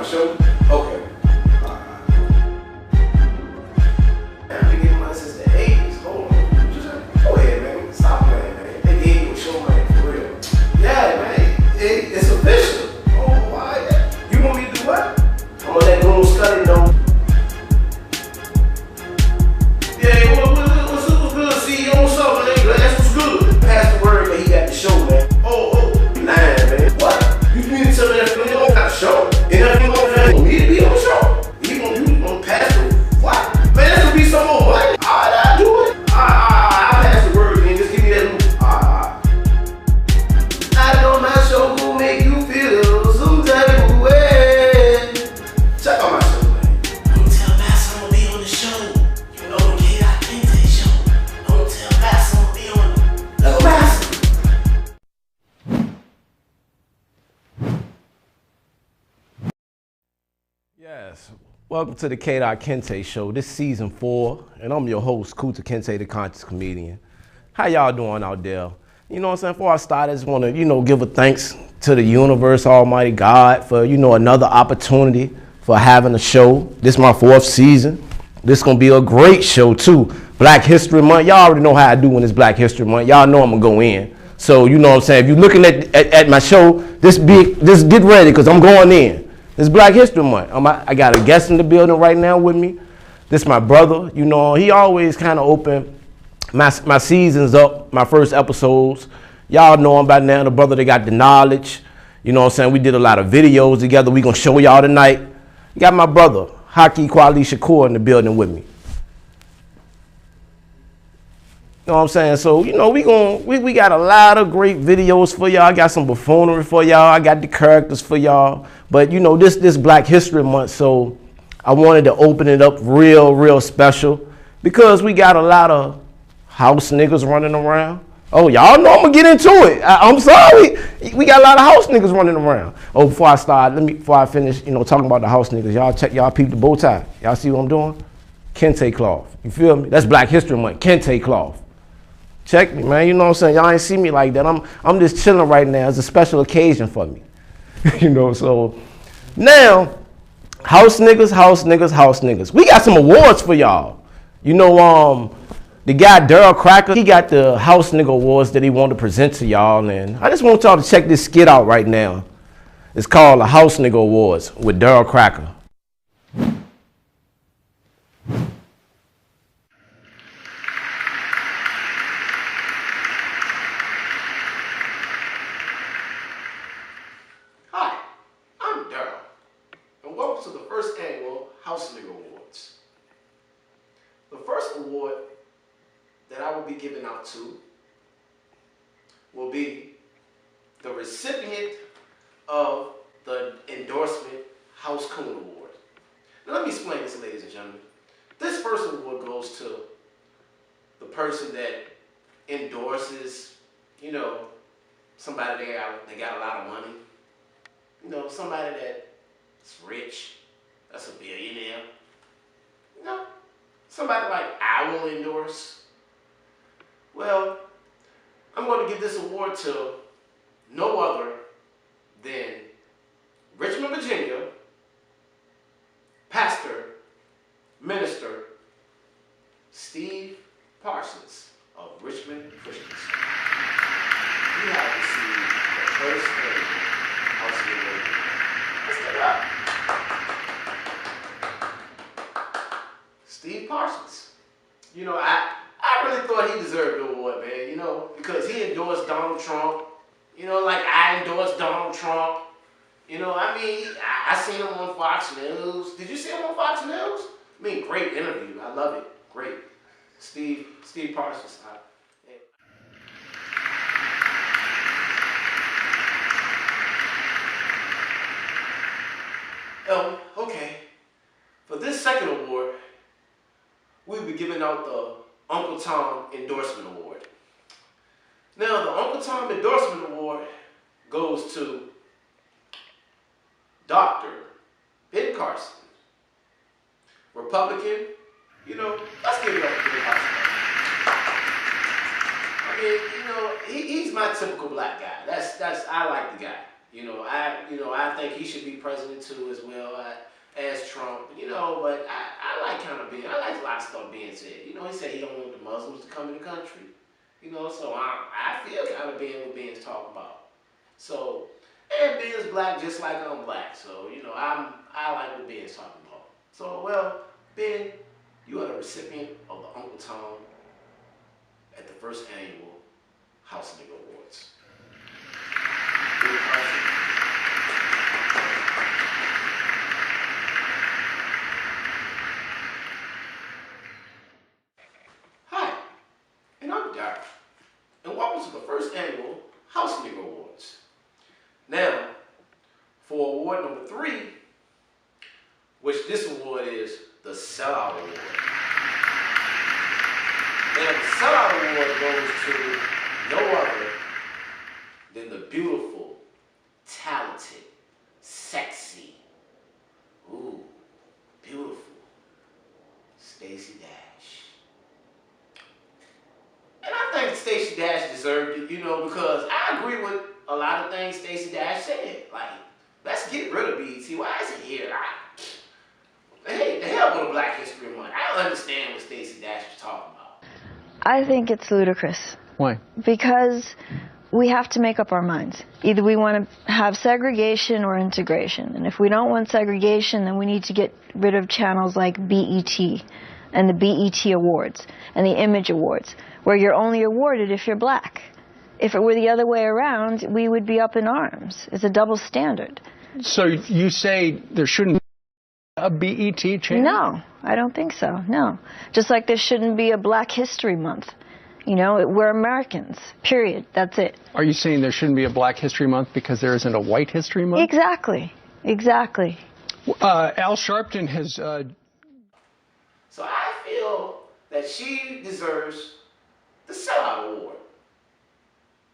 my show? Okay. I've been getting money since the 80s. Hold on. Go ahead, man. Stop playing, man. They gave you a show money for real. Yeah, man. It's official. Oh, why? You want me to do what? I'm gonna let Goon Scuddy know. Yeah, what's good, CEO? What's up, man? That's what's good. Pass the word that he got the show, man. Oh, you lying, man. What? You mean to tell me that you don't got a show? And nothing gonna me to be on the show? You gonna pass the what? Man, that's gonna be some more money. Alright, I'll do it. I'll pass the word, man. Just give me that loop. I know my show will make you feel some type of way. Check out my show, man. Don't tell Master I'm gonna be on the show. You know the K.Kinte show. Don't tell Master I'm gonna be on it. Let's go, Master. Yes, welcome to the K.Kinte show. This is season 4, and I'm your host, K.Kinte, the conscious comedian. How y'all doing out there? You know what I'm saying? Before I start, I just want to, give a thanks to the universe, Almighty God, for, another opportunity for having a show. This is my 4th season. This is going to be a great show, too. Black History Month. Y'all already know how I do when it's Black History Month. Y'all know I'm going to go in. So, you know what I'm saying? If you're looking at my show, just get ready, because I'm going in. It's Black History Month. I got a guest in the building right now with me. This is my brother. He always kind of open my seasons up, my first episodes. Y'all know him by now, the brother that got the knowledge. You know what I'm saying? We did a lot of videos together. We gonna show y'all tonight. You got my brother, Haki, Kweli, Shakur in the building with me. You know what I'm saying? So, we got a lot of great videos for y'all. I got some buffoonery for y'all. I got the characters for y'all. But, this Black History Month, so I wanted to open it up real special because we got a lot of house niggas running around. Oh, y'all know I'm going to get into it. I'm sorry. We got a lot of house niggas running around. Oh, before I finish, talking about the house niggas, y'all peep the bow tie. Y'all see what I'm doing? Kente cloth. You feel me? That's Black History Month. Kente cloth. Check me, man. You know what I'm saying? Y'all ain't see me like that. I'm just chilling right now. It's a special occasion for me. So now, house niggas. We got some awards for y'all. The guy, Daryl Cracker, he got the House Nigga Awards that he wanted to present to y'all. And I just want y'all to check this skit out right now. It's called the House Nigga Awards with Daryl Cracker. Hi, I'm Daryl, and welcome to the first annual House Nigga Awards. The first award that I will be giving out to will be the recipient of the endorsement House Coon Award. Now let me explain this, ladies and gentlemen. This first award goes to the person that endorses, somebody that got a lot of money. Somebody that's rich, that's a billionaire. Somebody like I will endorse. Well, I'm going to give this award to no other than Richmond, Virginia, Pastor, Minister, Steve Parsons of Richmond Christian School. You have received the first House Award. Let's get up. Steve Parsons. I really thought he deserved the award, man, because he endorsed Donald Trump, like I endorsed Donald Trump. I seen him on Fox News. Did you see him on Fox News? Great interview. I love it. Great. Steve Parsons. Okay. For this second award, we'll be giving out the Uncle Tom Endorsement Award. Now, the Uncle Tom Endorsement Award goes to Dr. Ben Carson, Republican. Let's give it up to Ben Carson. He's my typical black guy. I like the guy. I think he should be president too as well as Trump. But I like I like a lot of stuff being said. He said he don't want the Muslims to come in the country. So I feel kind of being what Ben's talking about. So, and Ben's black just like I'm black. So, I like what Ben's talking about. So, well, Ben, you are the recipient of the Uncle Tom at the first annual House Nigga Awards. Hi, and I'm Darryl, and welcome to the first annual House Nigga Awards. Now, for award number 3, which this award is the Sellout Award. Now, the Sellout Award goes to no other than the beautiful, talented, sexy, beautiful Stacey Dash. And I think Stacey Dash deserved it, because I agree with a lot of things Stacey Dash said. Like, let's get rid of BET. Why is it here? Hey, the hell with a Black History Month. I don't understand what Stacey Dash was talking about. I think it's ludicrous. Why? Because we have to make up our minds. Either we want to have segregation or integration. And if we don't want segregation, then we need to get rid of channels like BET and the BET Awards and the Image Awards, where you're only awarded if you're black. If it were the other way around, we would be up in arms. It's a double standard. So you say there shouldn't be a BET channel? No, I don't think so, no. Just like there shouldn't be a Black History Month. We're Americans, period. That's it. Are you saying there shouldn't be a Black History Month because there isn't a White History Month? Exactly. Al Sharpton has... So I feel that she deserves the Sellout Award.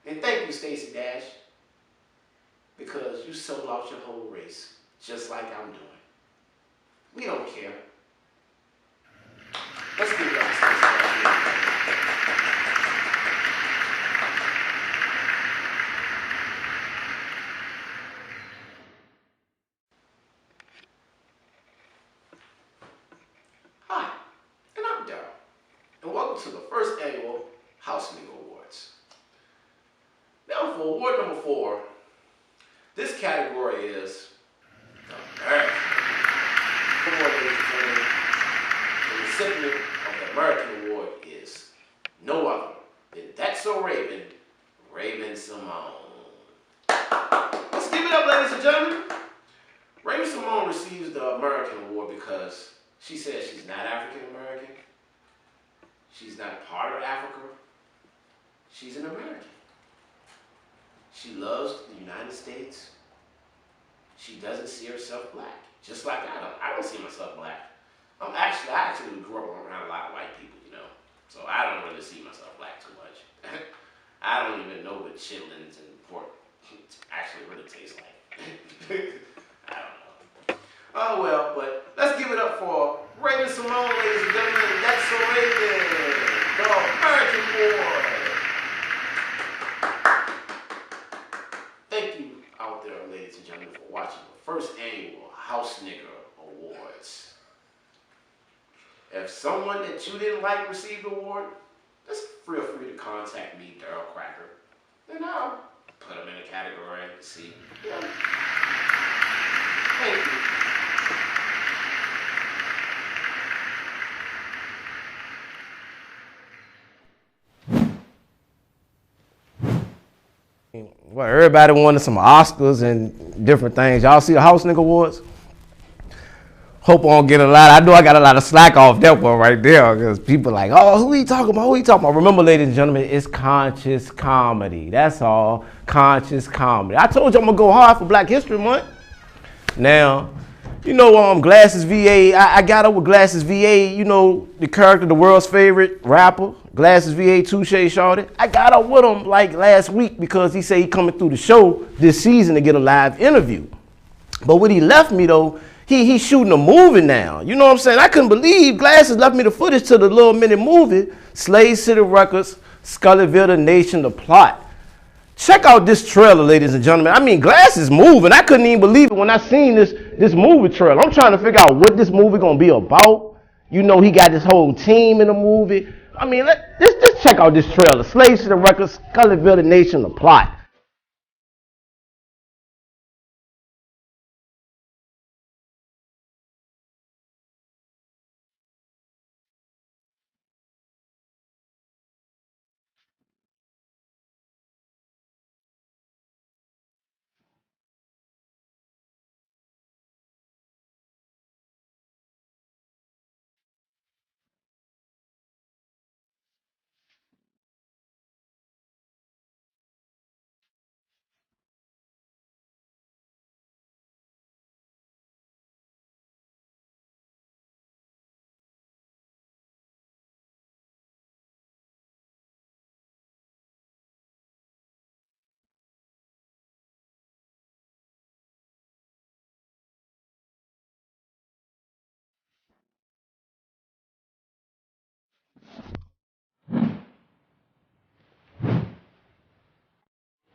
And thank you, Stacey Dash, because you sold out your whole race, just like I'm doing. We don't care. Let's give it up, Stacey Dash. Hi, and I'm Darryl, and welcome to the first annual House Nigga Awards. Now for award number 4, this category is the American. The recipient of the American Award is no other than That's So Raven, Raven Simone. Let's give it up, ladies and gentlemen. Raven Simone receives the American Award because she says she's not African American. She's not part of Africa. She's an American. She loves the United States. She doesn't see herself black, just like I don't. I don't see myself black. I actually grew up around a lot of white people, so I don't really see myself black too much. I don't even know what chitlins and pork actually really taste like. I don't know. Oh well, but let's give it up for Raven Simone, ladies and gentlemen. That's So Raven, the American Award. Thank you out there, ladies and gentlemen, for watching the first annual House Nigga Awards. If someone that you didn't like received the award, just feel free to contact me, Darryl Cracker, and I'll put them in a category and see. Yeah. Thank you. Well, everybody wanted some Oscars and different things. Y'all see the House Nigga Awards? Hope I don't get a lot. I know I got a lot of slack off that one right there because people are like, oh, who are you talking about? Who are you talking about? Remember, ladies and gentlemen, it's conscious comedy. That's all. Conscious comedy. I told you I'm going to go hard for Black History Month. Now, Glasses VA. I got up with Glasses VA, the character, the world's favorite rapper, Glasses VA, Touche Shorty. I got up with him like last week because he said he coming through the show this season to get a live interview. But when he left me, though, he's shooting a movie now. You know what I'm saying? I couldn't believe Glasses left me the footage to the little mini movie, Slave City Records, Scullyville, The Nation, The Plot. Check out this trailer, ladies and gentlemen. I mean, glass is moving. I couldn't even believe it when I seen this movie trailer. I'm trying to figure out what this movie gonna be about. You know, he got this whole team in the movie. I mean, let's check out this trailer. Slaves to the Records, Scullyville, the Nation, the plot.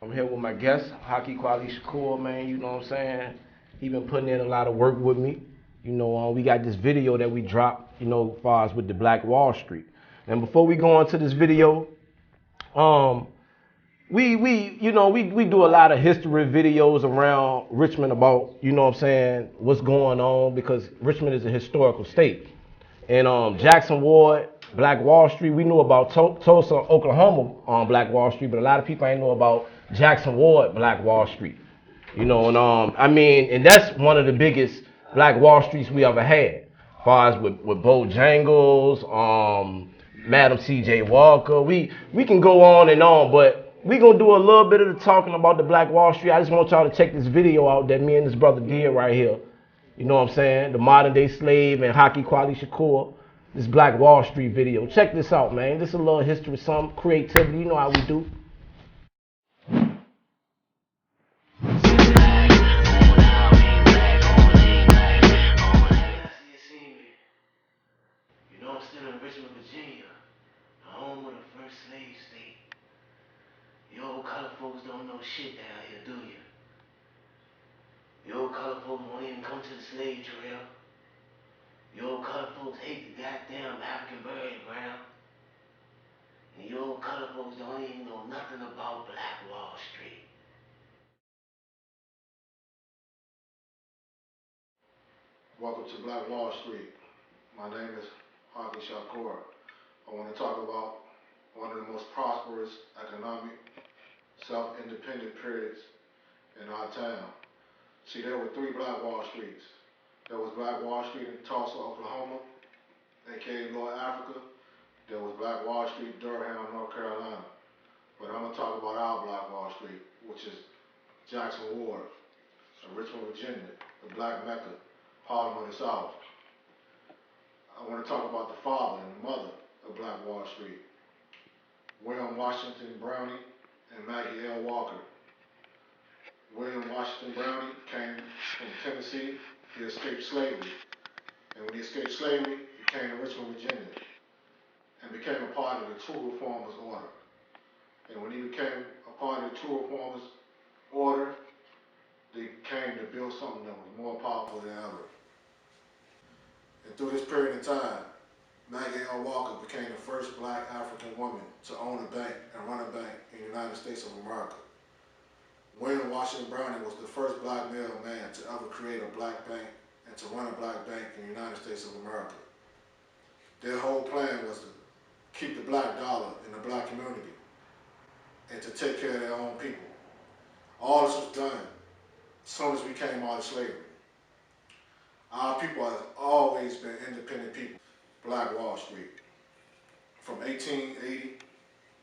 I'm here with my guest, Haki Kweli Shakur, man. You know what I'm saying? He been putting in a lot of work with me. You know, we got this video that we dropped, you know, as far as with the Black Wall Street. And before we go into this video, we do a lot of history videos around Richmond about, you know what I'm saying, what's going on, because Richmond is a historical state. And Jackson Ward, Black Wall Street, we knew about Tulsa, Oklahoma on Black Wall Street, but a lot of people ain't know about Jackson Ward, Black Wall Street. You know, and I mean, and that's one of the biggest Black Wall Streets we ever had. As far as with Bojangles, Madam C.J. Walker, we can go on, but we gonna do a little bit of the talking about the Black Wall Street. I just want y'all to check this video out that me and this brother did right here. You know what I'm saying? The modern day slave and Haki Kweli Shakur. This Black Wall Street video. Check this out, man. This is a little history, some creativity. You know how we do. You know I'm still in Richmond, Virginia, the home of the first slave state. You old colored folks don't know shit down here, do you? You old colored folks won't even come to the slave trail. You old colored folks hate the goddamn African burial ground. And you old colored folks don't even know nothing about Black Wall Street. Welcome to Black Wall Street. My name is Mutulu Shakur. I want to talk about one of the most prosperous economic, self-independent periods in our town. See, there were three Black Wall Streets. There was Black Wall Street in Tulsa, Oklahoma, aka North Africa. There was Black Wall Street, Durham, North Carolina. But I'm going to talk about our Black Wall Street, which is Jackson Ward, Richmond, Virginia, the Black Mecca, Harlem of the South. I want to talk about the father and the mother of Black Wall Street, William Washington Brownie and Maggie L. Walker. William Washington Brownie came from Tennessee. He escaped slavery. And when he escaped slavery, he came to Richmond, Virginia, and became a part of the True Reformers Order. And when he became a part of the True Reformers Order, they came to build something that was more powerful than ever. And through this period of time, Maggie L. Walker became the first black African woman to own a bank and run a bank in the United States of America. William Washington Brownie was the first black male man to ever create a black bank and to run a black bank in the United States of America. Their whole plan was to keep the black dollar in the black community and to take care of their own people. All this was done as soon as we came out of slavery. Our people have always been independent people. Black Wall Street. From 1880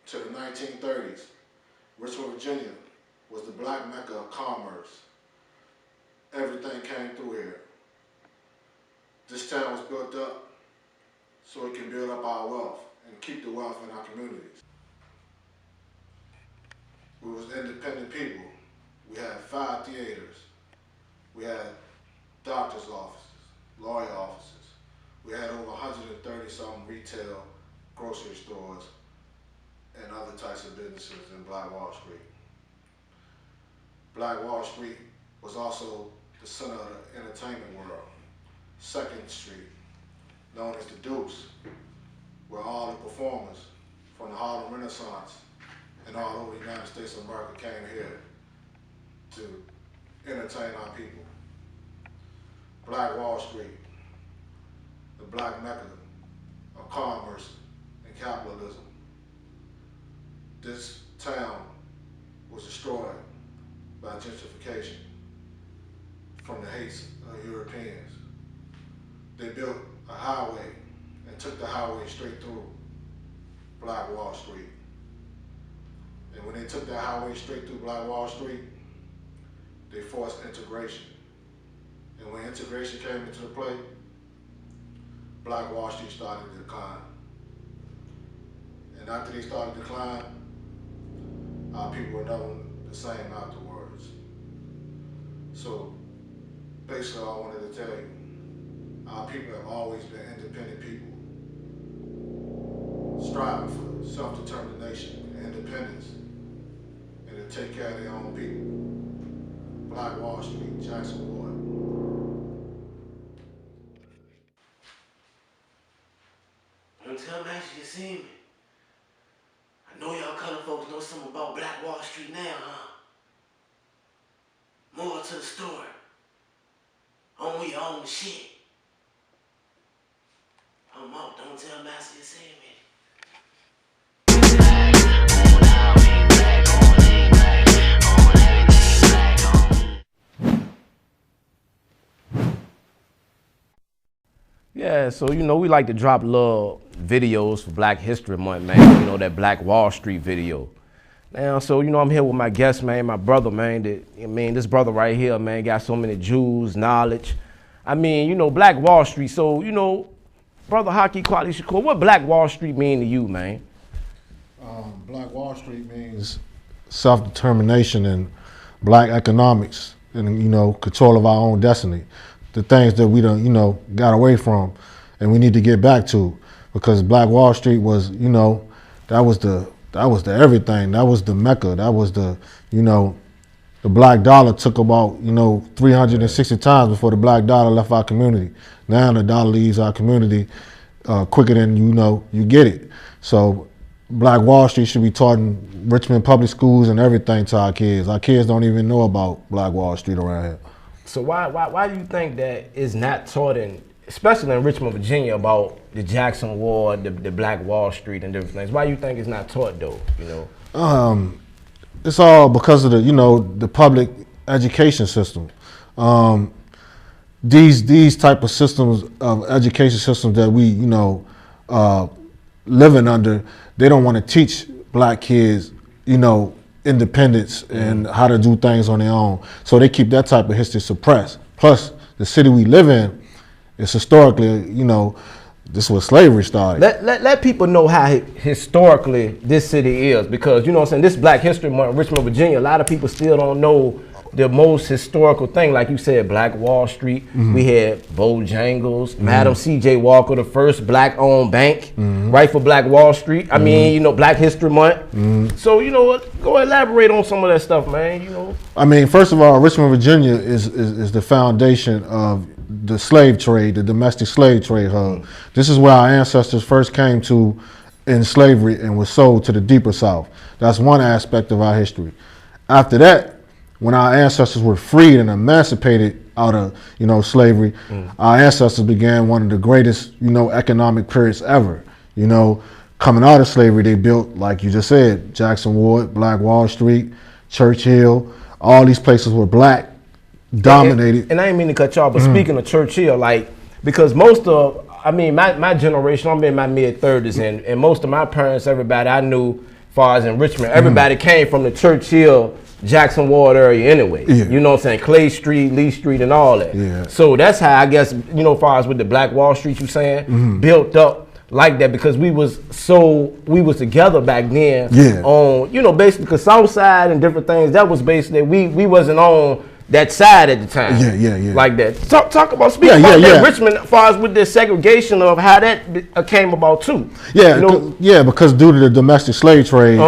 to the 1930s, Richmond, Virginia was the black mecca of commerce. Everything came through here. This town was built up so it can build up our wealth and keep the wealth in our communities. We was independent people. We had 5 theaters. We had doctor's offices, lawyer offices. We had over 130-something retail, grocery stores, and other types of businesses in Black Wall Street. Black Wall Street was also the center of the entertainment world. 2nd Street, known as the Deuce, where all the performers from the Harlem Renaissance and all over the United States of America came here to entertain our people. Black Wall Street, the black mecca of commerce and capitalism. This town was destroyed by gentrification from the hates of Europeans. They built a highway and took the highway straight through Black Wall Street. And when they took that highway straight through Black Wall Street, they forced integration. And when integration came into play, Black Wall Street started to decline. And after they started to decline, our people were known the same afterwards. So basically all I wanted to tell you, our people have always been independent people, striving for self-determination and independence, and to take care of their own people. Black Wall Street, Jackson Ward. Don't tell Max you see me. I know y'all color folks know something about Black Wall Street now, huh? More to the story. Own your own shit. I'm out. Don't tell Master you see me. Yeah, so you know we like to drop little videos for Black History Month, man. You know that Black Wall Street video. Now, so you know I'm here with my guest, man, my brother, man. This brother right here, man, got so many jewels, knowledge. I mean, you know, Black Wall Street. So you know, brother Haki, Kweli, Shakur, what Black Wall Street mean to you, man? Black Wall Street means self-determination and black economics, and you know, control of our own destiny. The things that we don't, you know, got away from, and we need to get back to, because Black Wall Street was, you know, that was the everything. That was the mecca. That was the, you know, the black dollar took about, you know, 360 times before the black dollar left our community. Now the dollar leaves our community quicker than, you know, you get it. So Black Wall Street should be taught in Richmond public schools and everything to our kids. Our kids don't even know about Black Wall Street around here. So why do you think that is not taught in, especially in Richmond, Virginia, about the Jackson Ward, the Black Wall Street and different things? Why do you think it's not taught though, you know? It's all because of the, you know, the public education system. These type of systems of education systems that we, you know, living under, they don't want to teach black kids, you know, independence and how to do things on their own. So they keep that type of history suppressed. Plus, the city we live in is historically, you know, this is where slavery started. Let people know how historically this city is, because, you know what I'm saying, this Black History Month, Richmond, Virginia, a lot of people still don't know the most historical thing. Like you said, Black Wall Street, we had Bojangles, Madam C.J. Walker, the first black-owned bank, right, for Black Wall Street. I mean, you know, Black History Month. So, you know what, go elaborate on some of that stuff, man, you know. I mean, first of all, Richmond, Virginia is the foundation of the slave trade, the domestic slave trade hub. This is where our ancestors first came to in slavery and was sold to the deeper South. That's one aspect of our history. After that, when our ancestors were freed and emancipated out of, you know, slavery, our ancestors began one of the greatest, you know, economic periods ever. You know, coming out of slavery, they built, like you just said, Jackson Ward, Black Wall Street, Churchill. All these places were black dominated. And I didn't mean to cut y'all, but speaking of Churchill, like, because most of, I mean, my generation, I'm in my mid-30s, and most of my parents, everybody I knew, as far as in Richmond, everybody came from the Churchill, Jackson Ward area anyway. You know what I'm saying? Clay Street, Lee Street, and all that. So that's how, I guess, you know, as far as with the Black Wall Street, you saying, built up like that, because we was together back then on, you know, basically, because Southside and different things, that was basically, we wasn't on that side at the time. Like that. Talk about, speak about that Richmond, as far as with the segregation of how that came about too. You know? Because due to the domestic slave trade,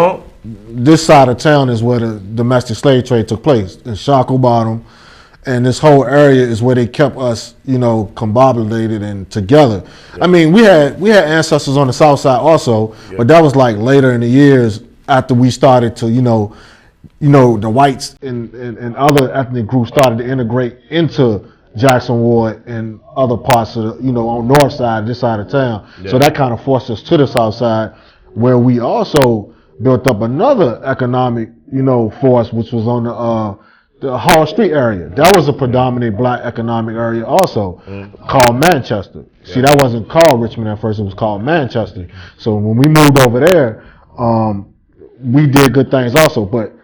this side of town is where the domestic slave trade took place, in Shakur Bottom, and this whole area is where they kept us, you know, combobulated and together. Yeah. I mean, we had ancestors on the south side also, but that was like later in the years after we started to, you know, the whites and other ethnic groups started to integrate into Jackson Ward and other parts of the, you know, on north side, this side of town. Yeah. So that kind of forced us to the south side, where we also built up another economic, you know, force, which was on the Hall Street area. That was a predominantly black economic area also, called Manchester. Yeah. See, that wasn't called Richmond at first, it was called Manchester. So when we moved over there, we did good things also. But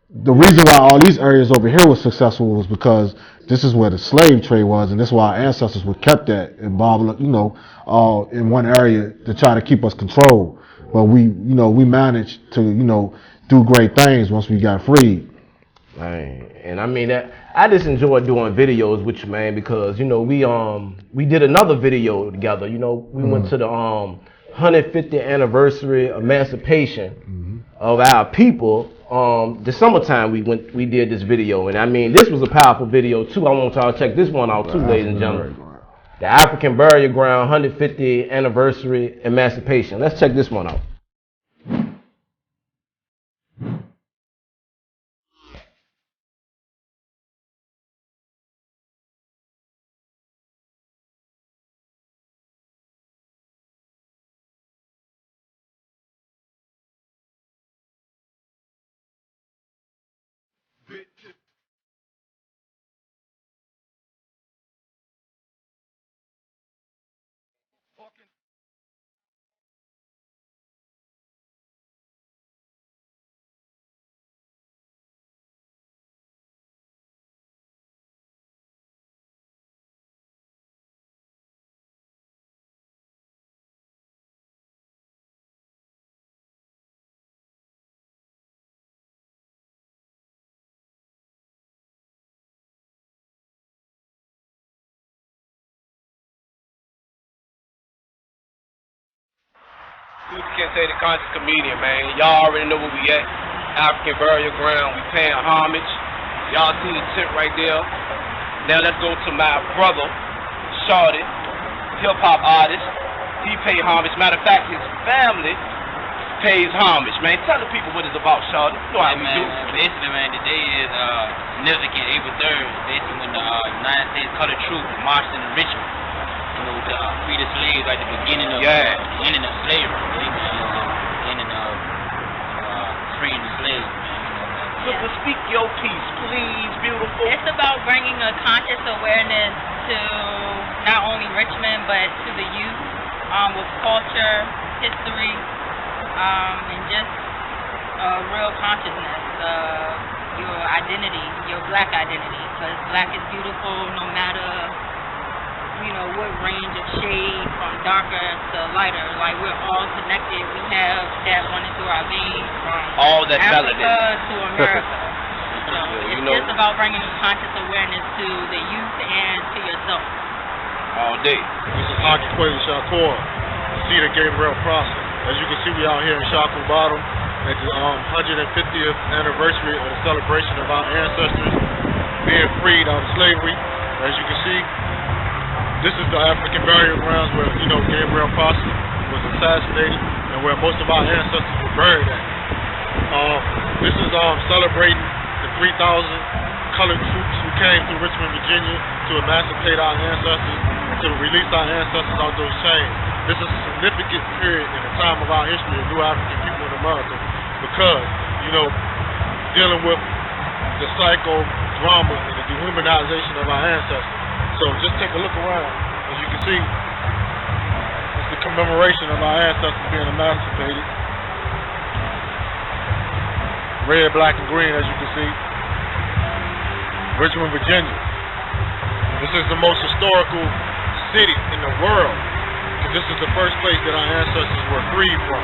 the reason why all these areas over here were successful was because this is where the slave trade was, and this is why our ancestors were kept at and bobbled, you know, all in one area to try to keep us controlled. But we, you know, we managed to, you know, do great things once we got freed. Man, and I mean that I just enjoy doing videos with you, man, because you know we did another video together. You know, we went to the 150th anniversary emancipation of our people. The summertime we did this video, and I mean this was a powerful video too. I want y'all to check this one out too, ladies and gentlemen. The African Burial Ground 150th anniversary emancipation. Let's check this one out. K.Kinte, the conscious comedian, man. Y'all already know where we at. African Burial Ground. We paying homage. Y'all see the tent right there. Now let's go to my brother, Shorty, hip-hop artist. He paid homage. Matter of fact, his family pays homage, man. Tell the people what it's about, Shorty. You know how we do. Basically, man, today is significant, April 3rd. Basically, when the United States Colored Troops marched into Richmond. You know, to free the slaves at the beginning of ending of slavery, ending of freeing the slaves. So speak your piece, please, beautiful. It's about bringing a conscious awareness to not only Richmond but to the youth with culture, history, and just real consciousness of your identity, your black identity. Because black is beautiful no matter, you know, what range of shade, from darker to lighter. Like, we're all connected. We have that running through our veins, from all that Africa melanin to America. So it's just about bringing conscious awareness to the youth and to yourself. All day. This is Haki, Kweli, Shakur, seat of Gabriel Prosser. As you can see, we out here in Shakur Bottom at the 150th anniversary of the celebration of our ancestors being freed out of slavery. As you can see, this is the African burial grounds where, you know, Gabriel Prosser was assassinated and where most of our ancestors were buried at. This is celebrating the 3,000 colored troops who came through Richmond, Virginia to emancipate our ancestors, to release our ancestors out those chains. This is a significant period in the time of our history of new African people in America because, you know, dealing with the psychodrama and the dehumanization of our ancestors. So just take a look around. As you can see, it's the commemoration of our ancestors being emancipated. Red, black, and green, as you can see. Richmond, Virginia. This is the most historical city in the world, because this is the first place that our ancestors were freed from.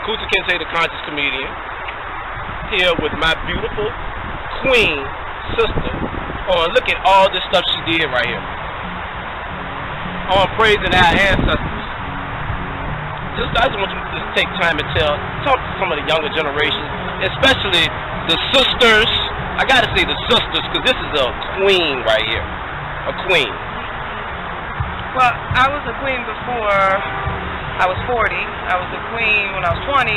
K.Kinte, the conscious comedian, here with my beautiful queen sister. Oh, look at all this stuff she did right here. On praising our ancestors. I just want you to take time and talk to some of the younger generations, especially the sisters. I gotta say the sisters, because this is a queen right here, a queen. Well, I was a queen before I was 40. I was a queen when I was 20.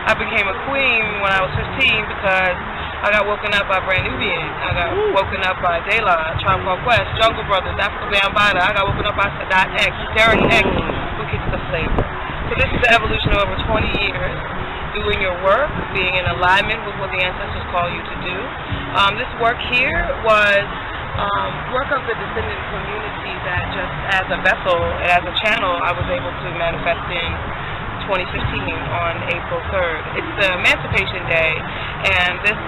I became a queen when I was 15 because I got woken up by Brand Nubian. I got woken up by De La, Tribe Called Quest, Jungle Brothers, African Bambaataa. I got woken up by Sadat X, Derek X, who kicked the flavor. So this is the evolution of over 20 years, doing your work, being in alignment with what the ancestors call you to do. This work here was work of the descendant community that just as a vessel, as a channel, I was able to manifest in 2015 on April 3rd. It's the Emancipation Day, and this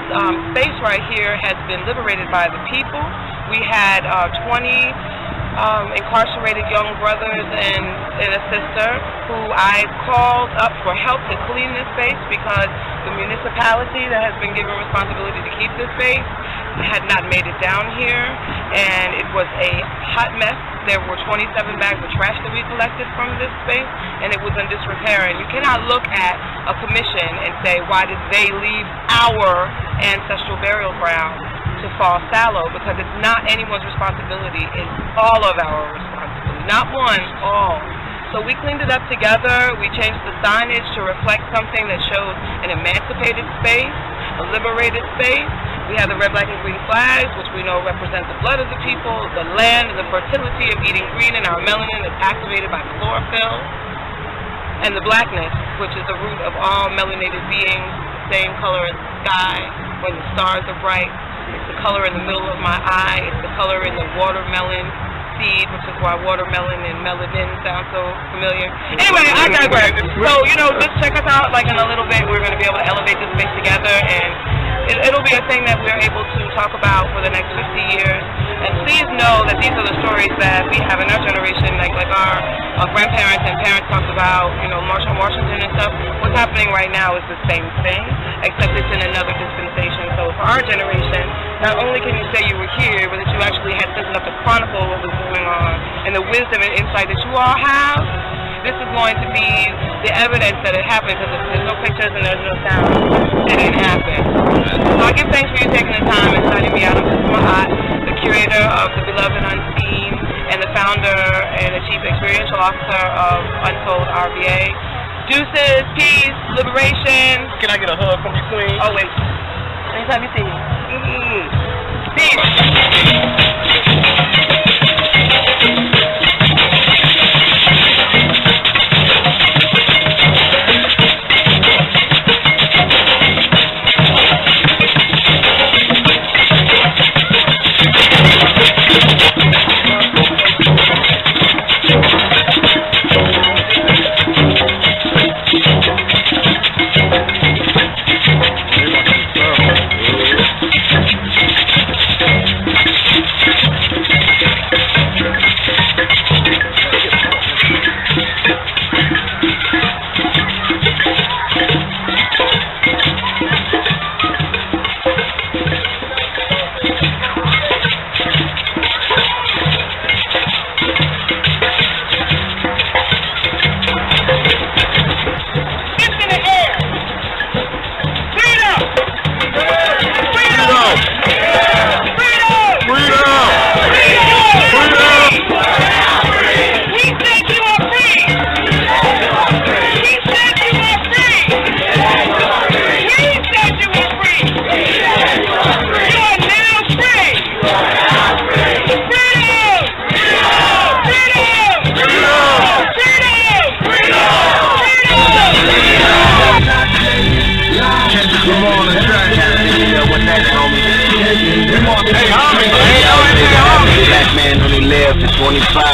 space right here has been liberated by the people. We had 20 incarcerated young brothers and a sister who I called up for help to clean this space because the municipality that has been given responsibility to keep this space had not made it down here, and it was a hot mess. There were 27 bags of trash that we collected from this space, and it was in disrepair. And you cannot look at a commission and say, why did they leave our ancestral burial ground to fall fallow? Because it's not anyone's responsibility. It's all of our responsibility. Not one, all. So we cleaned it up together. We changed the signage to reflect something that shows an emancipated space, a liberated space. We have the red, black, and green flags, which we know represent the blood of the people, the land, and the fertility of eating green, and our melanin is activated by chlorophyll. And the blackness, which is the root of all melanated beings, the same color as the sky when the stars are bright. It's the color in the middle of my eye. It's the color in the watermelon seed, which is why watermelon and melanin sound so familiar. Anyway, I digress. So, you know, just check us out like in a little bit. We're going to be able to elevate this space together, and it'll be a thing that we're able to talk about for the next 50 years. And please know that these are the stories that we have in our generation, like our grandparents and parents talked about, you know, Marshall Washington and stuff. What's happening right now is the same thing, except it's in another dispensation. So for our generation, not only can you say you were here, but that you actually had sense enough to chronicle what was going on, and the wisdom and insight that you all have. This is going to be the evidence that it happened, because if there's no pictures and there's no sound, it didn't happen. So I give thanks for you taking the time and signing me out. I'm Mahat, the curator of the Beloved Unseen and the founder and the chief experiential officer of Untold RBA. Deuces, peace, liberation. Can I get a hug from you, queen? Oh, wait. Anytime you see me. Peace.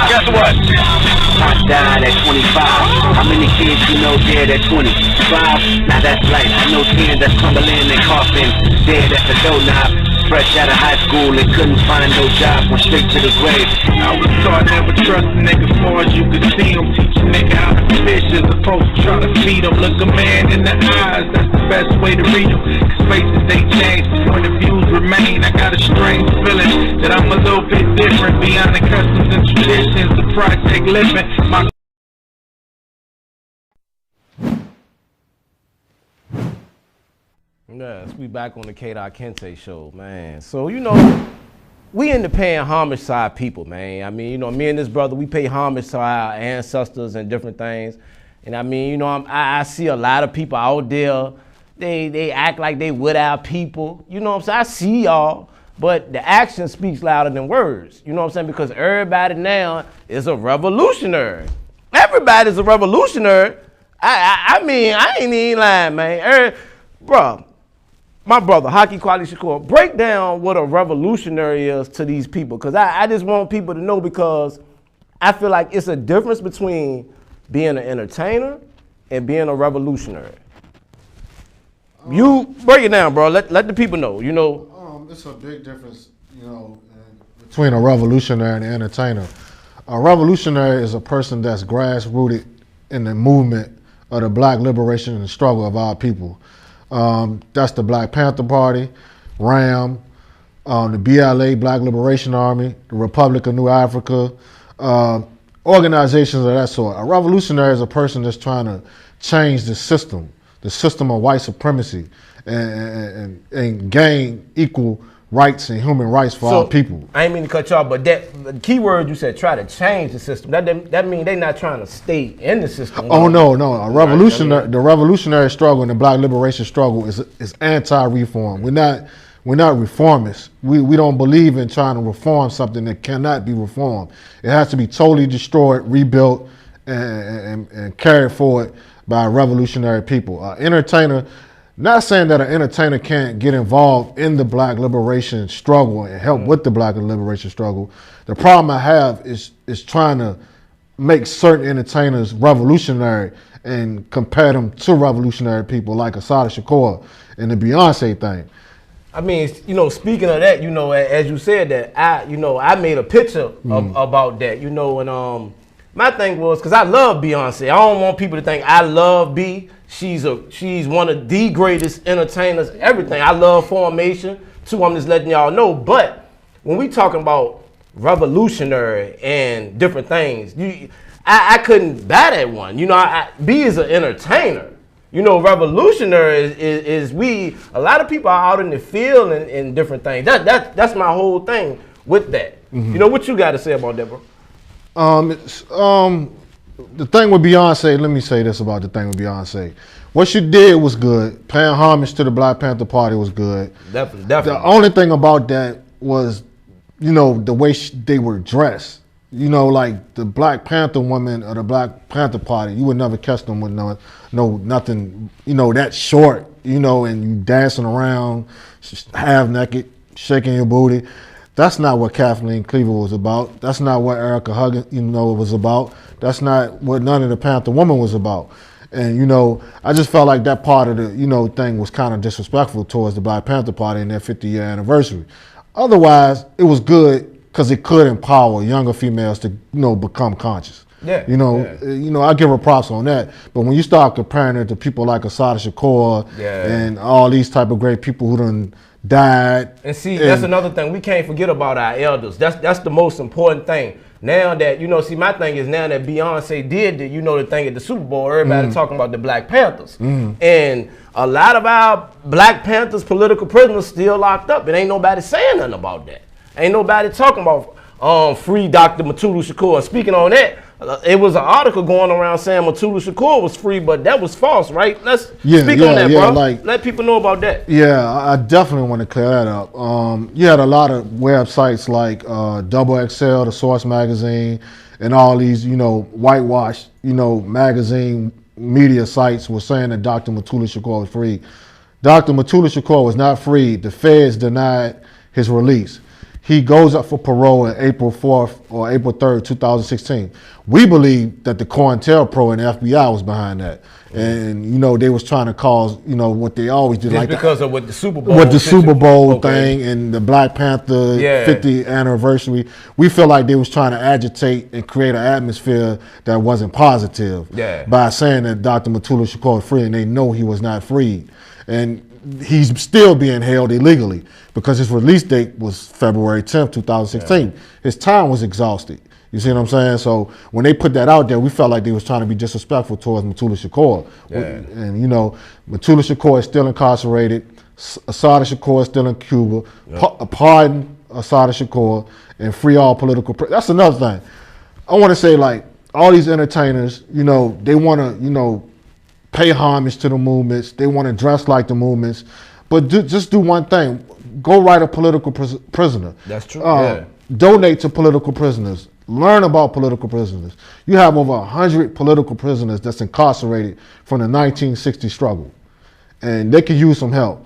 Guess what? I died at 25. How many kids you know dead at 25? Now that's life. I know 10 that's crumbling and coughing, dead at the doorknob. Fresh out of high school and couldn't find no job, went straight to the grave. I was taught never trust a nigga as far as you could see him. Teach a nigga how to fish as opposed to try to feed him. Look a man in the eyes, that's the best way to read him. Cause faces they change, point of views remain. I got a strange feeling that I'm a little bit different beyond the customs and traditions, the project living. My Yes, we back on the K.Kinte show, man. So, you know, we into paying homage to our people, man. I mean, you know, me and this brother, we pay homage to our ancestors and different things. And I mean, you know, I see a lot of people out there, they act like they with our people. You know what I'm saying? I see y'all, but the action speaks louder than words. You know what I'm saying? Because everybody now is a revolutionary. Everybody's a revolutionary. I mean, I ain't even lying, man. Bro, my brother, Haki, Kweli, Shakur, break down what a revolutionary is to these people. Because I just want people to know, because I feel like it's a difference between being an entertainer and being a revolutionary. You break it down, bro. Let the people know, you know. It's a big difference, you know, between a revolutionary and an entertainer. A revolutionary is a person that's grassrooted in the movement of the black liberation and struggle of our people. That's the Black Panther Party, RAM, the BLA, Black Liberation Army, the Republic of New Africa, organizations of that sort. A revolutionary is a person that's trying to change the system of white supremacy, and gain equal rights and human rights for our people. I ain't mean to cut you off, but the key word you said, try to change the system. That means they not trying to stay in the system. Oh no. A revolutionary, the revolutionary struggle and the black liberation struggle is anti-reform. We're not reformists. We don't believe in trying to reform something that cannot be reformed. It has to be totally destroyed, rebuilt, and carried forward by revolutionary people. Entertainer. Not saying that an entertainer can't get involved in the black liberation struggle and help with the black liberation struggle. The problem I have is trying to make certain entertainers revolutionary and compare them to revolutionary people like Assata Shakur and the Beyonce thing. I mean, you know, speaking of that, you know, as you said that, I made a picture about that, you know, and my thing was, because I love Beyonce. I don't want people to think I love B. She's one of the greatest entertainers, everything. I love Formation, too. I'm just letting y'all know. But when we talking about revolutionary and different things, I couldn't buy that one. You know, B is an entertainer. You know, revolutionary is we. A lot of people are out in the field and different things. That's my whole thing with that. You know, what you got to say about that, bro? The thing with Beyonce, let me say this about the thing with Beyonce. What she did was good. Paying homage to the Black Panther Party was good. Definitely. The only thing about that was, you know, the way they were dressed. You know, like the Black Panther woman or the Black Panther Party, you would never catch them with nothing, you know, that short, you know, and you dancing around, half naked, shaking your booty. That's not what Kathleen Cleaver was about. That's not what Erica Huggins, you know, was about. That's not what none of the Panther Woman was about. And, you know, I just felt like that part of the, you know, thing was kind of disrespectful towards the Black Panther Party and their 50-year anniversary. Otherwise, it was good because it could empower younger females to, you know, become conscious. Yeah. You know, I give her props on that. But when you start comparing it to people like Assata Shakur and all these type of great people who done died. And see, that's another thing. We can't forget about our elders. That's the most important thing. Now that, you know, see, my thing is now that Beyonce did the, you know, the thing at the Super Bowl, everybody talking about the Black Panthers. And a lot of our Black Panthers political prisoners still locked up. And ain't nobody saying nothing about that. Ain't nobody talking about free Dr. Mutulu Shakur. And speaking on that, it was an article going around saying Mutulu Shakur was free, but that was false, right? Let's speak on that, bro. Like, let people know about that. Yeah, I definitely want to clear that up. You had a lot of websites like Double XL, the Source magazine, and all these, you know, whitewashed, you know, magazine media sites were saying that Dr. Mutulu Shakur was free. Dr. Mutulu Shakur was not free. The feds denied his release. He goes up for parole on April 4th or April 3rd, 2016. We believe that the COINTELPRO and the FBI was behind that. And, you know, they was trying to cause, you know, what they always do. Just like because of what the Super Bowl. What the Super Bowl thing and the Black Panther 50th anniversary. We feel like they was trying to agitate and create an atmosphere that wasn't positive by saying that Dr. Mutulu Shakur was free, and they know he was not freed. And he's still being held illegally because his release date was February 10th, 2016. His time was exhausted. You see what I'm saying? So when they put that out there, we felt like they was trying to be disrespectful towards Mutulu Shakur. And, you know, Mutulu Shakur is still incarcerated. Assad Shakur is still in Cuba. Pardon Assad Shakur and free all political prisoners. That's another thing. I want to say, like, all these entertainers, you know, they want to, you know, pay homage to the movements. They want to dress like the movements. But just do one thing. Go write a political prisoner. That's true. Yeah. Donate to political prisoners. Learn about political prisoners. You have over 100 political prisoners that's incarcerated from the 1960 struggle. And they could use some help.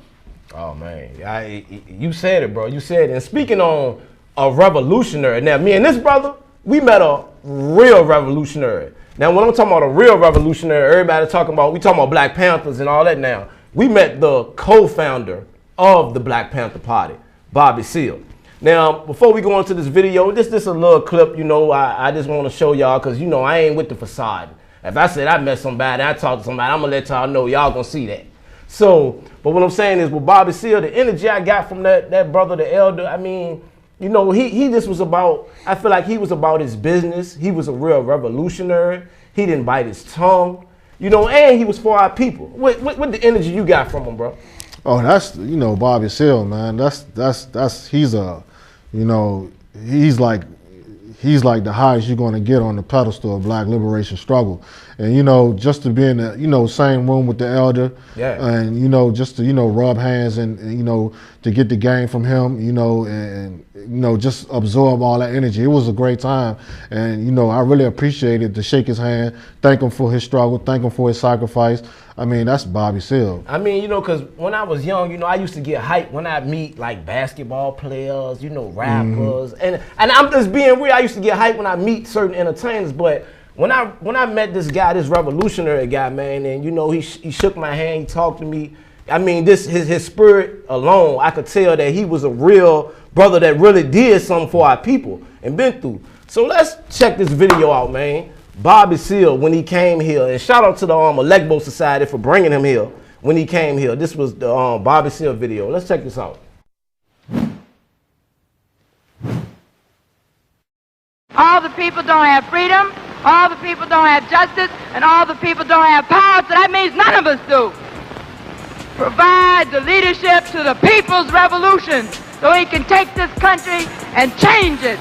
Oh, man. You said it, bro. You said it. And speaking on a revolutionary, now, me and this brother, we met a real revolutionary. Now, when I'm talking about a real revolutionary, everybody talking about, we talking about Black Panthers and all that now. We met the co-founder of the Black Panther Party, Bobby Seale. Now, before we go into this video, this a little clip, you know, I just want to show y'all, because, you know, I ain't with the facade. If I said I met somebody, I talked to somebody, I'm going to let y'all know y'all going to see that. So, but what I'm saying is with Bobby Seale, the energy I got from that brother, the elder, I mean, you know, he just was about, I feel like he was about his business. He was a real revolutionary. He didn't bite his tongue, you know, and he was for our people. What the energy you got from him, bro? Oh, that's, you know, Bobby Seale, man. He's a, you know, he's like the highest you're going to get on the pedestal of Black liberation struggle. And, you know, just to be in the, you know, same room with the elder, and, you know, just to, you know, rub hands and you know, to get the game from him, you know, and you know, just absorb all that energy. It was a great time. And, you know, I really appreciated to shake his hand, thank him for his struggle, thank him for his sacrifice. I mean, that's Bobby Seale. I mean, you know, because when I was young, you know, I used to get hyped when I meet, like, basketball players, you know, rappers. And I'm just being real, I used to get hyped when I meet certain entertainers. But when I met this guy, this revolutionary guy, man, and, you know, he shook my hand, he talked to me. I mean, his spirit alone, I could tell that he was a real brother that really did something for our people and been through. So let's check this video out, man. Bobby Seale, when he came here, and shout out to the Elecbo Society for bringing him here when he came here. This was the Bobby Seale video. Let's check this out. All the people don't have freedom, all the people don't have justice, and all the people don't have power, so that means none of us do. Provide the leadership to the people's revolution so he can take this country and change it.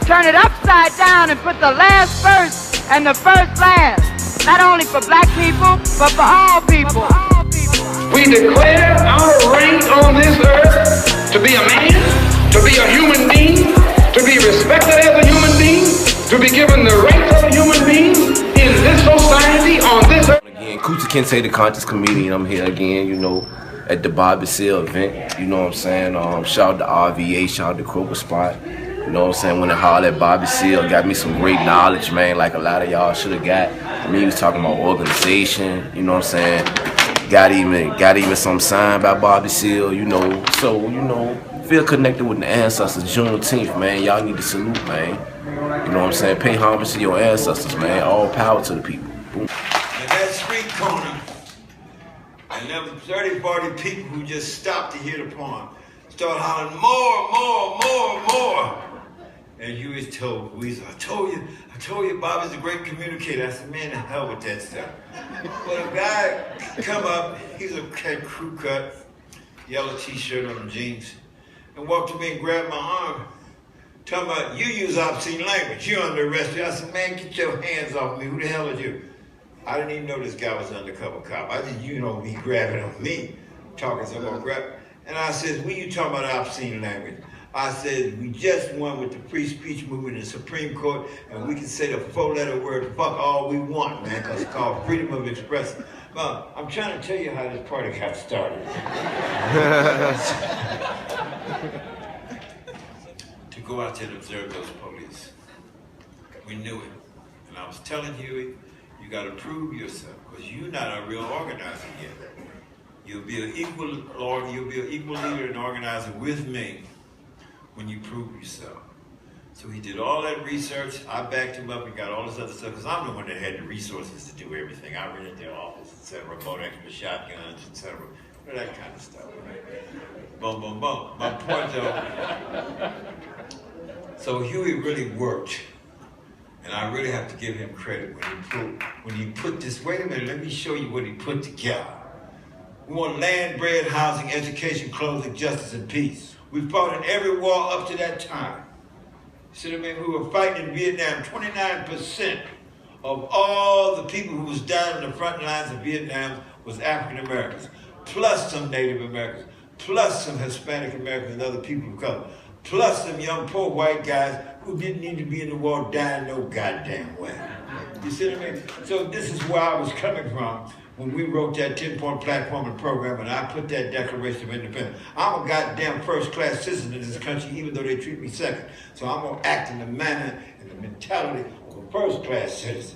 Turn it upside down and put the last first and the first last. Not only for Black people, but for all people. We declare our right on this earth to be a man, to be a human being, to be respected as a human being, to be given the rights of a human being in this society on this earth. Again, K.Kinte, the conscious comedian. I'm here again, you know, at the Bobby Seale event. You know what I'm saying? Shout out to RVA, shout out to Kroger Spot. You know what I'm saying? When I hollered at Bobby Seale, got me some great knowledge, man, like a lot of y'all should have got. I mean, he was talking about organization, you know what I'm saying? Got even some sign by Bobby Seale, you know. So, you know, feel connected with the ancestors. Juneteenth, man, y'all need to salute, man. You know what I'm saying? Pay homage to your ancestors, man. All power to the people. Boom. At that street corner, and there was 30, 40 people who just stopped to hear the poem. Started hollering, more, more, more, more. And you was told, Weezer, I told you Bobby's a great communicator. I said, man, the hell with that stuff. Well, a guy come up, he's a crew cut, yellow t-shirt on jeans, and walked to me and grabbed my arm, talking about, you use obscene language, you're under arrest. I said, man, get your hands off me, who the hell are you? I didn't even know this guy was an undercover cop. I just, you know, he grabbing on me, talking some more grab. And I said, when you talking about obscene language? I said, we just won with the free speech movement in the Supreme Court, and we can say the 4-letter word, fuck all we want, man, because it's called freedom of expression. Well, I'm trying to tell you how this party got started. To go out there and observe those police. We knew it. And I was telling Huey, you got to prove yourself, because you're not a real organizer yet. You'll be an equal leader and organizer with me when you prove yourself. So he did all that research. I backed him up and got all this other stuff, because I'm the one that had the resources to do everything. I rented their office, etc., bought extra shotguns, etc., that kind of stuff. Right? Boom, boom, boom. My point though, so Huey really worked. And I really have to give him credit when he put this, wait a minute, let me show you what he put together. We want land, bread, housing, education, clothing, justice, and peace. We fought in every war up to that time. See what I mean? We were fighting in Vietnam. 29% of all the people who was dying in the front lines of Vietnam was African Americans, plus some Native Americans, plus some Hispanic Americans and other people of color, plus some young poor white guys who didn't need to be in the war dying no goddamn way. You see what I mean? So this is where I was coming from when we wrote that 10-point platform and program, and I put that Declaration of Independence. I'm a goddamn first-class citizen in this country, even though they treat me second. So I'm gonna act in the manner and the mentality of a first-class citizen.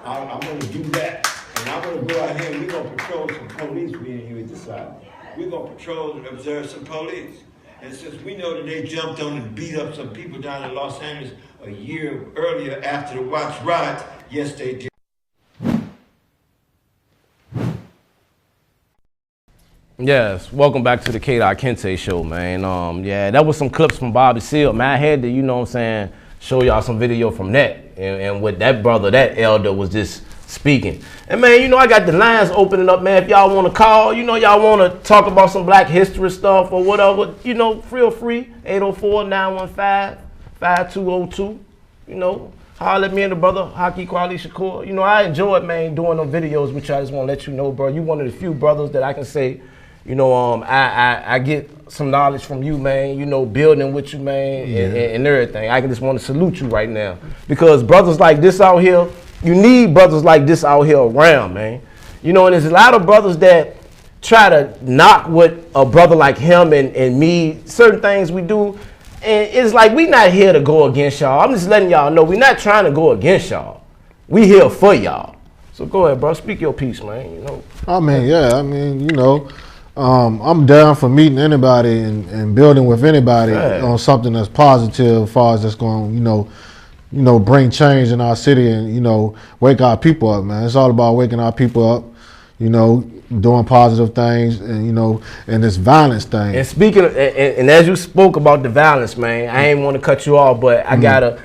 I'm gonna do that. And I'm gonna go out here and we're gonna patrol some police, me and you at the side. We're gonna patrol and observe some police. And since we know that they jumped on and beat up some people down in Los Angeles a year earlier after the Watts riots, yes, they did. Yes, welcome back to the K.Kinte show, man. Yeah, that was some clips from Bobby Seale, man. I had to, you know what I'm saying, show y'all some video from that. And with that brother, that elder was just speaking. And man, you know, I got the lines opening up, man. If y'all want to call, you know, y'all want to talk about some black history stuff or whatever, you know, feel free. 804-915-5202. You know, holler at me and the brother, Haki, Kweli, Shakur. You know, I enjoyed, man, doing them videos, which I just want to let you know, bro. You one of the few brothers that I can say, you know, I get some knowledge from you, man, you know, building with you, man, and everything. I just want to salute you right now. Because brothers like this out here, you need brothers like this out here around, man. You know, and there's a lot of brothers that try to knock what a brother like him and me, certain things we do. And it's like, we not here to go against y'all. I'm just letting y'all know, we're not trying to go against y'all. We here for y'all. So go ahead, bro, speak your piece, man, you know. I mean, yeah, I mean, you know, I'm down for meeting anybody and building with anybody on something that's positive as far as that's going, you know, bring change in our city and, you know, wake our people up, man. It's all about waking our people up, you know, doing positive things and, you know, and this violence thing. And speaking of, and as you spoke about the violence, man, I ain't want to cut you off, but I gotta,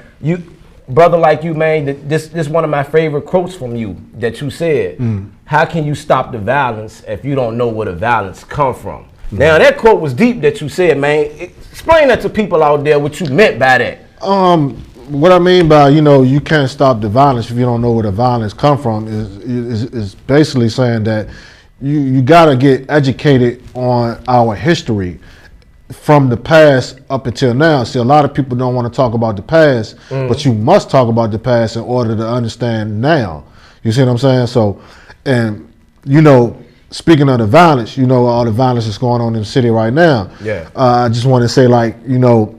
brother like you, man, this one of my favorite quotes from you that you said. How can you stop the violence if you don't know where the violence come from? Now that quote was deep that you said, man. Explain that to people out there what you meant by that. What I mean by, you know, you can't stop the violence if you don't know where the violence come from is basically saying that you gotta get educated on our history from the past up until now. See, a lot of people don't want to talk about the past, but you must talk about the past in order to understand now. You see what I'm saying? So, and you know, speaking of the violence, you know, all the violence that's going on in the city right now. Yeah. I just want to say, like, you know,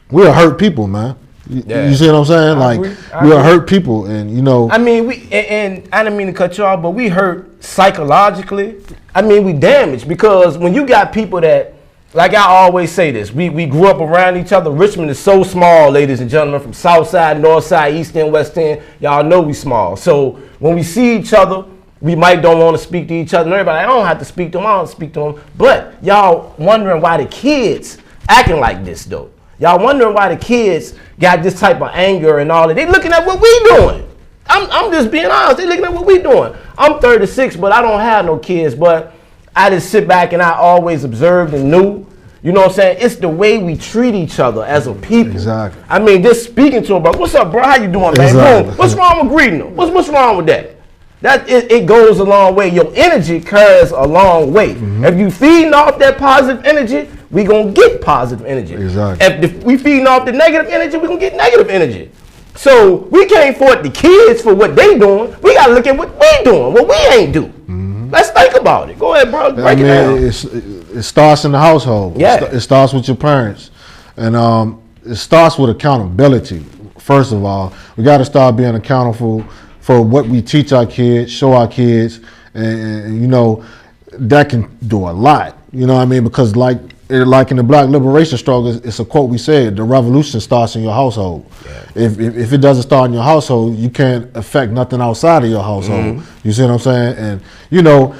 we're hurt people, man. You see what I'm saying? Like, we're hurt people, and you know. I mean, and I didn't mean to cut you off, but we hurt psychologically. I mean, we damaged because when you got people that, like I always say this, we grew up around each other. Richmond is so small, ladies and gentlemen, from south side, north side, east end, west end. Y'all know we small. So when we see each other, we might don't want to speak to each other. And everybody, I don't have to speak to them, I don't speak to them. But y'all wondering why the kids acting like this, though. Y'all wondering why the kids got this type of anger and all that. They looking at what we doing. I'm just being honest. They looking at what we doing. I'm 36, but I don't have no kids. But I just sit back and I always observed and knew. You know what I'm saying? It's the way we treat each other as a people. Exactly. I mean, just speaking to them, bro. What's up, bro? How you doing, man? Exactly. Boom. What's wrong with greeting them? What's wrong with that? It goes a long way. Your energy carries a long way. If you feeding off that positive energy, we gonna get positive energy. Exactly. If we feeding off the negative energy, we gonna get negative energy. So we can't fault the kids for what they doing. We gotta look at what we doing, what we ain't do. Let's think about it. Go ahead, bro. Break it down. It starts in the household. Yeah. It starts with your parents, and it starts with accountability. First of all, we got to start being accountable for what we teach our kids, show our kids, and you know, that can do a lot. You know what I mean? Because like in the Black liberation struggle, it's a quote we said: the revolution starts in your household. Yeah. If it doesn't start in your household, you can't affect nothing outside of your household. You see what I'm saying? And you know,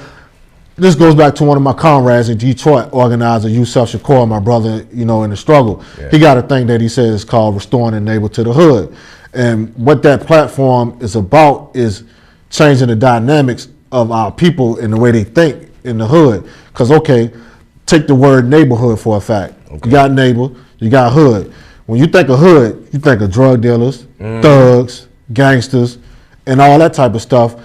this goes back to one of my comrades in Detroit, organizer Yusuf Shakur, my brother, you know, in the struggle. Yeah. He got a thing that he says is called Restoring the Neighbor to the Hood. And what that platform is about is changing the dynamics of our people and the way they think in the hood. Because, okay, take the word neighborhood for a fact. Okay. You got neighbor, you got hood. When you think of hood, you think of drug dealers, thugs, gangsters, and all that type of stuff,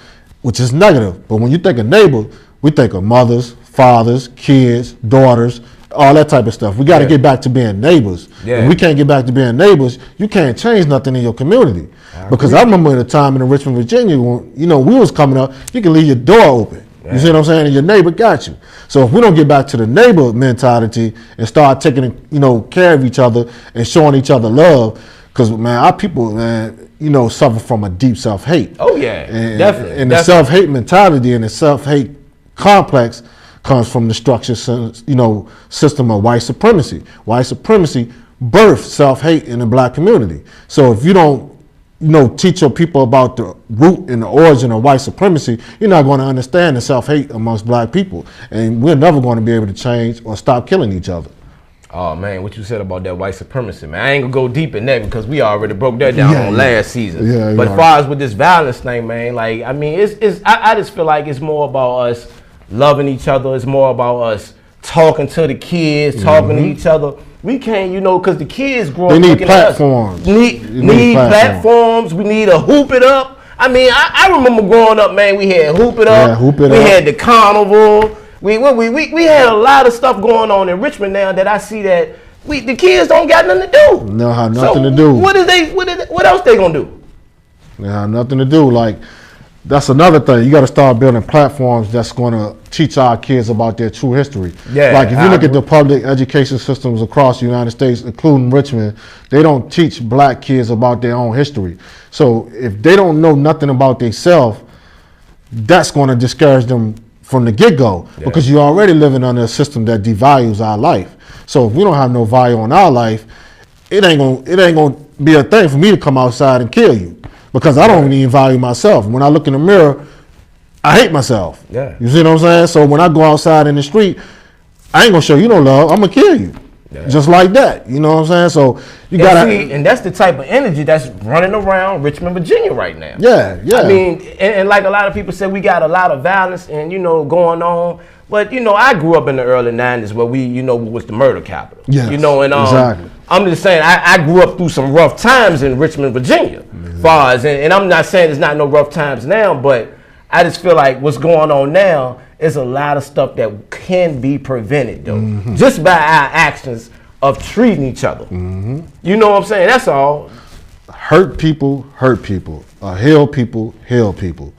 which is negative. But when you think of neighbor, we think of mothers, fathers, kids, daughters, all that type of stuff. We got to get back to being neighbors. If we can't get back to being neighbors, you can't change nothing in your community. Because I remember at a time in Richmond, Virginia, when we was coming up, you can leave your door open. You see what I'm saying? And your neighbor got you. So if we don't get back to the neighbor mentality and start taking care of each other and showing each other love, because man, our people, man, suffer from a deep self-hate. Oh yeah, definitely. And the self-hate mentality and the self-hate complex comes from the structure, system of white supremacy. White supremacy birthed self-hate in the black community. So if you don't teach your people about the root and the origin of white supremacy, you're not going to understand the self-hate amongst black people. And we're never going to be able to change or stop killing each other. Oh man, what you said about that white supremacy, man. I ain't gonna go deep in that because we already broke that down on last season. But as far as with this violence thing, man, like, I mean, I just feel like it's more about us loving each other. It's more about us talking to the kids, talking to each other. We can't, because the kids grow up looking platforms. At us. Need platforms. We need to hoop it up. I mean, I remember growing up, man, we had hoop it up. We had the carnival. We had a lot of stuff going on in Richmond now that I see that the kids don't got nothing to do. No, have nothing to do. What else they gonna do? They have nothing to do. Like, that's another thing. You got to start building platforms that's going to teach our kids about their true history. Like if you look at the public education systems across the United States, including Richmond, they don't teach black kids about their own history. So if they don't know nothing about themselves, that's going to discourage them from the get-go, because you're already living under a system that devalues our life. So if we don't have no value on our life, it ain't gonna be a thing for me to come outside and kill you, because I don't even value myself. When I look in the mirror, I hate myself. You see what I'm saying? So when I go outside in the street, I ain't gonna show you no love. I'm gonna kill you. Just like that. You know what I'm saying? So you gotta see, and that's the type of energy that's running around Richmond, Virginia right now. I mean, and like a lot of people said, we got a lot of violence and going on. But I grew up in the early '90s where we was the murder capital. Exactly. I'm just saying I grew up through some rough times in Richmond, Virginia. And I'm not saying there's not no rough times now, but I just feel like what's going on now is a lot of stuff that can be prevented, though, just by our actions of treating each other. You know what I'm saying? That's all. Hurt people. Heal people.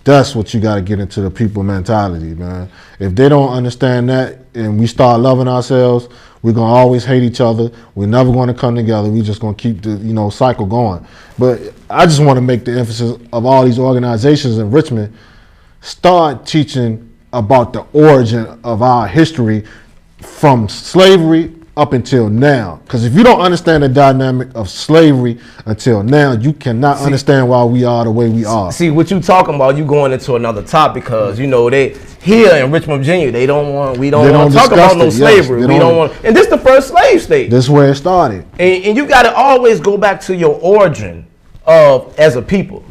That's what you got to get into the people mentality, man. If they don't understand that and we start loving ourselves, we're going to always hate each other. We're never going to come together. We're just going to keep the cycle going. But I just want to make the emphasis of all these organizations in Richmond, start teaching about the origin of our history from slavery up until now. Because if you don't understand the dynamic of slavery until now, you cannot understand why we are the way we are. See, what you talking about, you going into another topic, because they here in Richmond, Virginia, we don't want to talk about no slavery. We don't want, and this is the first slave state. This is where it started. And you got to always go back to your origin of as a people.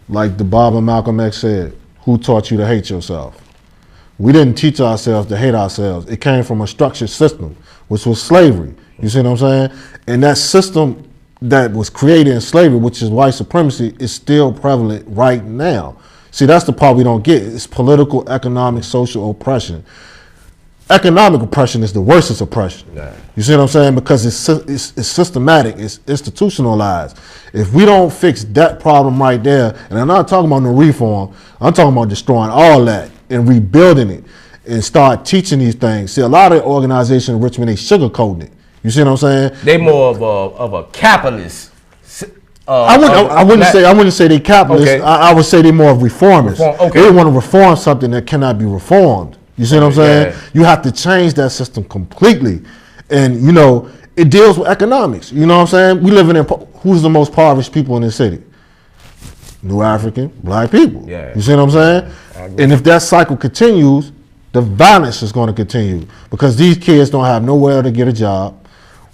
Like the Bob and Malcolm X said, who taught you to hate yourself? We didn't teach ourselves to hate ourselves. It came from a structured system, which was slavery. You see what I'm saying? And that system that was created in slavery, which is white supremacy, is still prevalent right now. See, that's the part we don't get. It's political, economic, social oppression. Economic oppression is the worst oppression. You see what I'm saying? Because it's systematic, it's institutionalized. If we don't fix that problem right there, and I'm not talking about no reform, I'm talking about destroying all that and rebuilding it and start teaching these things. See, a lot of organizations in Richmond, they sugarcoating it. You see what I'm saying? They more of a capitalist. I wouldn't say they capitalists. Okay. I would say they more of reformers. They want to reform something that cannot be reformed. You see what I'm saying? You have to change that system completely. And, it deals with economics. You know what I'm saying? We live in, who's the most impoverished people in the city? New African, black people. You see what I'm saying? And if that cycle continues, the violence is going to continue, because these kids don't have nowhere to get a job.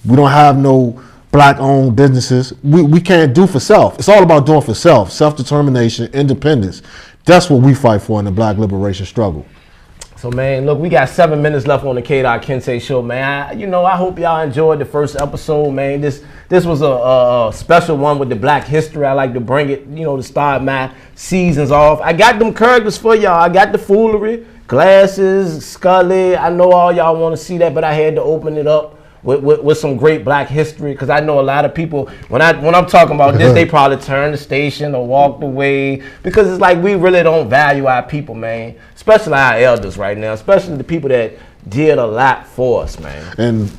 We don't have no black-owned businesses. We can't do for self. It's all about doing for self-determination, independence. That's what we fight for in the black liberation struggle. So, man, look, we got 7 minutes left on the K.Kinte show, man. I hope y'all enjoyed the first episode, man. This was a special one with the Black history. I like to bring it, to start my seasons off. I got them characters for y'all. I got the foolery, glasses, Scully. I know all y'all want to see that, but I had to open it up with some great Black history, because I know a lot of people, when I'm talking about this, they probably turned the station or walked away, because it's like we really don't value our people, man, especially our elders right now, especially the people that did a lot for us, man. And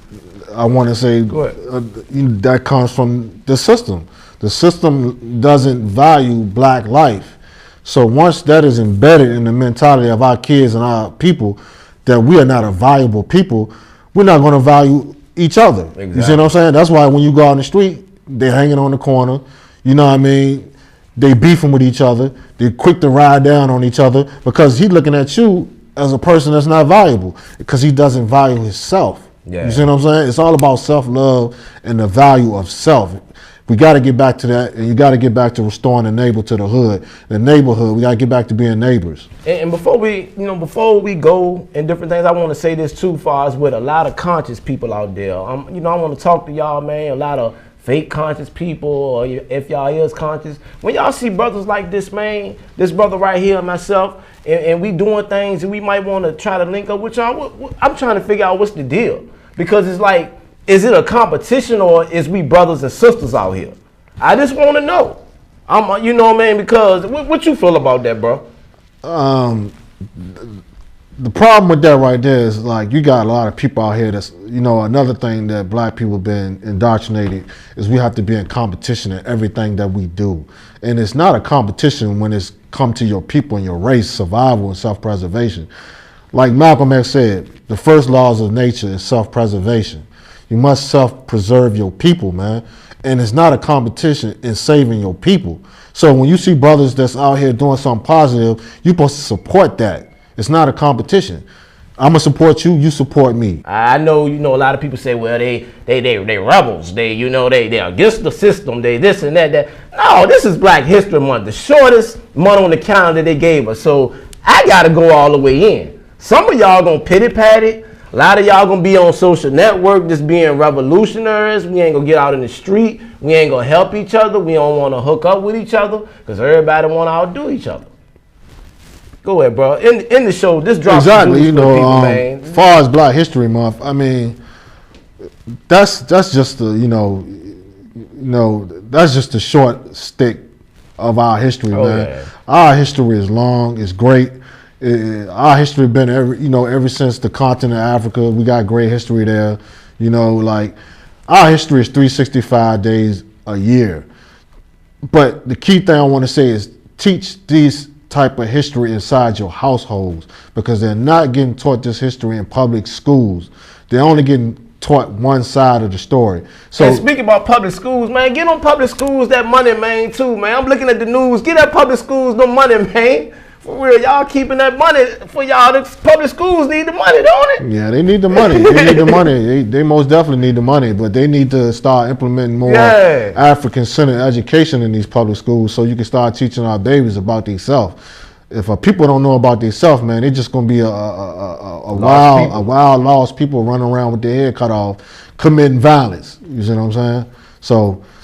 I want to say that comes from the system. The system doesn't value Black life. So once that is embedded in the mentality of our kids and our people, that we are not a valuable people, we're not going to value each other. Exactly. You see what I'm saying? That's why when you go out in the street, they're hanging on the corner. You know what I mean? They beefing with each other. They're quick to ride down on each other because he's looking at you as a person that's not valuable, because he doesn't value himself. Yeah. You see what I'm saying? It's all about self-love and the value of self. We got to get back to that, and you got to get back to restoring the neighbor to the hood, the neighborhood. We got to get back to being neighbors. And before we go and different things, I want to say this too, far as with a lot of conscious people out there. I want to talk to y'all, man. A lot of fake conscious people, or if y'all is conscious, when y'all see brothers like this, man, this brother right here, myself, and we doing things, and we might want to try to link up with y'all. I'm trying to figure out what's the deal, because it's like, is it a competition, or is we brothers and sisters out here? I just want to know. You know what I mean? Because what you feel about that, bro? The problem with that right there is, like, you got a lot of people out here that's, another thing that Black people have been indoctrinated is we have to be in competition in everything that we do. And it's not a competition when it's come to your people and your race, survival and self-preservation. Like Malcolm X said, the first laws of nature is self-preservation. You must self-preserve your people, man. And it's not a competition in saving your people. So when you see brothers that's out here doing something positive, you're supposed to support that. It's not a competition. I'm gonna support you, you support me. I know, a lot of people say, well, they rebels. They against the system. They this and that. No, this is Black History Month, the shortest month on the calendar they gave us. So I gotta go all the way in. Some of y'all gonna pity pat it. A lot of y'all gonna be on social network just being revolutionaries. We ain't gonna get out in the street. We ain't gonna help each other. We don't wanna hook up with each other because everybody wanna outdo each other. Go ahead, bro. In the show, this drops exactly. People, as far as Black History Month, I mean, that's just the that's just the short stick of our history, man. Yeah. Our history is long. It's great. Our history been ever since the continent of Africa. We got great history there. Like, our history is 365 days a year. But the key thing I want to say is teach these type of history inside your households, because they're not getting taught this history in public schools. They're only getting taught one side of the story. So, and speaking about public schools, man, get on public schools that money, man, too, man. I'm looking at the news. Get that public schools no money, man. For real, y'all keeping that money for y'all. The public schools need the money, don't it? Yeah, they need the money. They need the money. They most definitely need the money, but they need to start implementing more African-centered education in these public schools, so you can start teaching our babies about themselves. If people don't know about themselves, man, they're just gonna be a wild, lost people running around with their head cut off, committing violence. You see what I'm saying?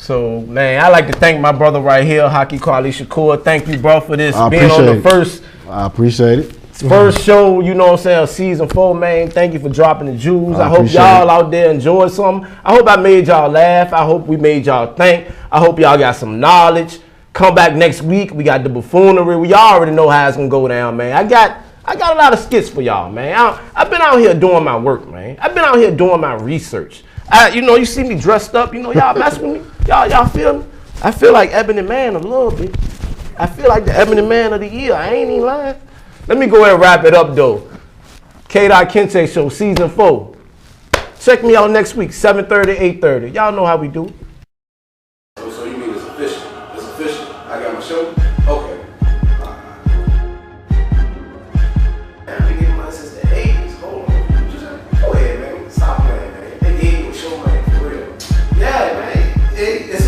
So, man, I like to thank my brother right here, Haki Kweli Shakur. Thank you, bro, for this being on the first. I appreciate it. First show, season 4, man. Thank you for dropping the jewels. I hope y'all out there enjoyed something. I hope I made y'all laugh. I hope we made y'all think. I hope y'all got some knowledge. Come back next week. We got the buffoonery. We already know how it's gonna go down, man. I got a lot of skits for y'all, man. I've been out here doing my work, man. I've been out here doing my research. You see me dressed up, y'all mess with me. Y'all feel me? I feel like Ebony Man a little bit. I feel like the Ebony Man of the year. I ain't even lying. Let me go ahead and wrap it up, though. K.Kinte Show, Season 4. Check me out next week, 7:30, 8:30. Y'all know how we do. So you mean it's official? It's official. I got my show? Okay. I've been getting money since the 80s. Hold on. Go ahead, man. Stop playing, man. They gave you a show, man, for real. Yeah, man. It's